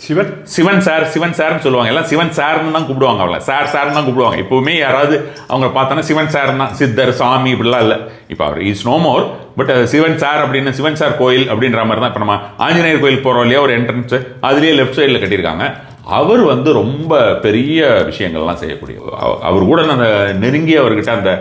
சிவன் சார்னு சொல்லுவாங்க, எல்லாம் சிவன் சார்னு தான் கூப்பிடுவாங்க, அவங்கள சார்னு தான் கூப்பிடுவாங்க. எப்பவுமே யாராவது அவங்க பார்த்தோன்னா சிவன் சார்னா சித்தர் சாமி இப்படிலாம் இல்லை. இப்போ அவர் is no more, but Sivan sir அப்படின்னு சிவன் சார் கோயில் அப்படின்ற மாதிரி தான். இப்போ நம்ம ஆஞ்சநேயர் கோயில் போகிறோம் இல்லையா, ஒரு என்ட்ரன்ஸ் அதுலேயே லெஃப்ட் சைடில் கட்டியிருக்காங்க. அவர் ரொம்ப பெரிய விஷயங்கள்லாம் செய்யக்கூடிய அவர் கூட அந்த நெருங்கி அவர்கிட்ட அந்த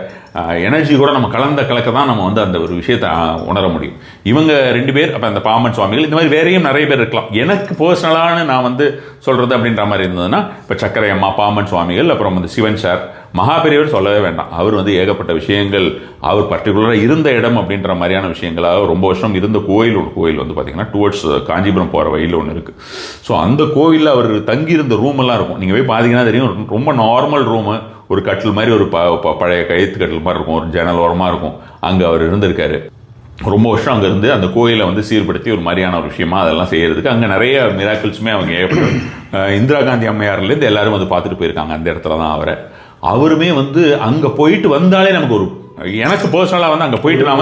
எனர்ஜி கூட நம்ம கலக்க தான் நம்ம அந்த ஒரு விஷயத்தை உணர முடியும். இவங்க 2 பேர், அப்போ அந்த பாமன் சுவாமிகள், இந்த மாதிரி வேறையும் நிறைய பேர் இருக்கலாம். எனக்கு பர்சனலான நான் சொல்கிறது அப்படின்ற மாதிரி இருந்ததுன்னா, இப்போ சக்கரை அம்மா, பாமன் சுவாமிகள், அப்புறம் சிவன் சார், மகா பெரியவர் சொல்லவே வேண்டாம். அவர் ஏகப்பட்ட விஷயங்கள், அவர் பர்டிகுலராக இருந்த இடம் அப்படின்ற மாதிரியான விஷயங்களாக ரொம்ப வருஷம் இருந்த கோயில், ஒரு கோயில் பார்த்தீங்கன்னா டுவர்ட்ஸ் காஞ்சிபுரம் போகிற வழியில் ஒன்று இருக்குது. ஸோ அந்த கோவிலில் அவர் தங்கியிருந்த ரூமெல்லாம் இருக்கும். நீங்கள் போய் பார்த்தீங்கன்னா தெரியும், ரொம்ப நார்மல் ரூமு, ஒரு கட்டில் மாதிரி, ஒரு பழைய கயிற்று கட்டில் மாதிரி இருக்கும், ஒரு ஜன்னல் ஓரமாக இருக்கும். அங்கே அவர் இருந்திருக்காரு ரொம்ப வருஷம். அங்கே இருந்து அந்த கோயிலை சீர்படுத்தி ஒரு மாதிரியான ஒரு விஷயமா அதெல்லாம் செய்கிறதுக்கு அங்கே நிறைய மிராக்கிள்ஸுமே அவங்க இந்திரா காந்தி அம்மையார்லேருந்து எல்லாரும் பார்த்துட்டு போயிருக்காங்க அந்த இடத்துல தான் அவருமே அங்கே போயிட்டு வந்தாலே நமக்கு ஒரு, எனக்கு பர்சனலாக அங்கே போயிட்டு நான்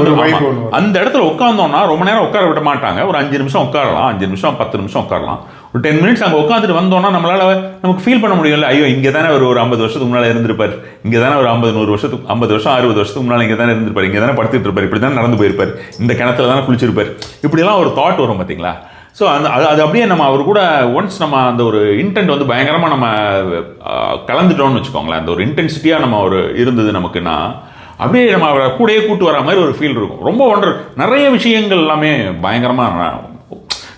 அந்த இடத்துல உட்காந்தோம்னா ரொம்ப நேரம் உட்கார விட மாட்டாங்க. ஒரு 5 நிமிஷம் உட்காரலாம், 5 நிமிஷம் 10 நிமிஷம் உட்காரலாம். ஒரு 10 மினிட்ஸ் அங்கே உட்காந்துட்டு வந்தோம்னா நம்மளால் நமக்கு ஃபீல் பண்ண முடியும்ல, ஐயோ இங்கே தானே ஒரு 50 வருஷத்துக்கு முன்னால் இருந்திருப்பார், இங்கே தானே ஒரு 50-100 வருஷத்துக்கு 50 வருஷம் 60 வருஷத்துக்கு முன்னால் இங்கே தானே இருந்திருப்பார், இங்கே தானே படுத்துட்டு இருப்பார், இப்படி தானே நடந்து போயிருப்பார், இந்த கிணத்துல தானே குளிச்சிருப்பார், இப்படிலாம் ஒரு தாட் வரும் பார்த்தீங்களா. ஸோ அது அப்படியே நம்ம அவர் கூட ஒன்ஸ் நம்ம அந்த ஒரு இன்டென்ட் பயங்கரமாக நம்ம கலந்துட்டோம்னு வச்சுக்கோங்களேன், அந்த ஒரு இன்டென்சிட்டியாக நம்ம ஒரு இருந்தது நமக்குன்னா, அப்படியே நம்ம அவரை கூடயே கூட்டு வர மாதிரி ஒரு ஃபீல் இருக்கும். ரொம்ப நிறைய விஷயங்கள் எல்லாமே பயங்கரமாக,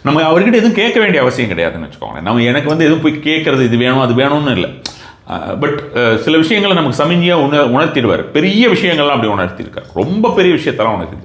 நம்ம அவர்கிட்ட எதுவும் கேட்க வேண்டிய அவசியம் கிடையாதுன்னு வச்சுக்கோங்களேன். நம்ம எனக்கு எதுவும் போய் கேட்கறது இது வேணும் அது வேணும்னு இல்லை. பட் சில விஷயங்களை நமக்கு சமிஞ்சியாக உணர்த்திடுவார். பெரிய விஷயங்கள்லாம் அப்படி உணர்த்தியிருக்கார், ரொம்ப பெரிய விஷயத்தெல்லாம் உணர்த்தி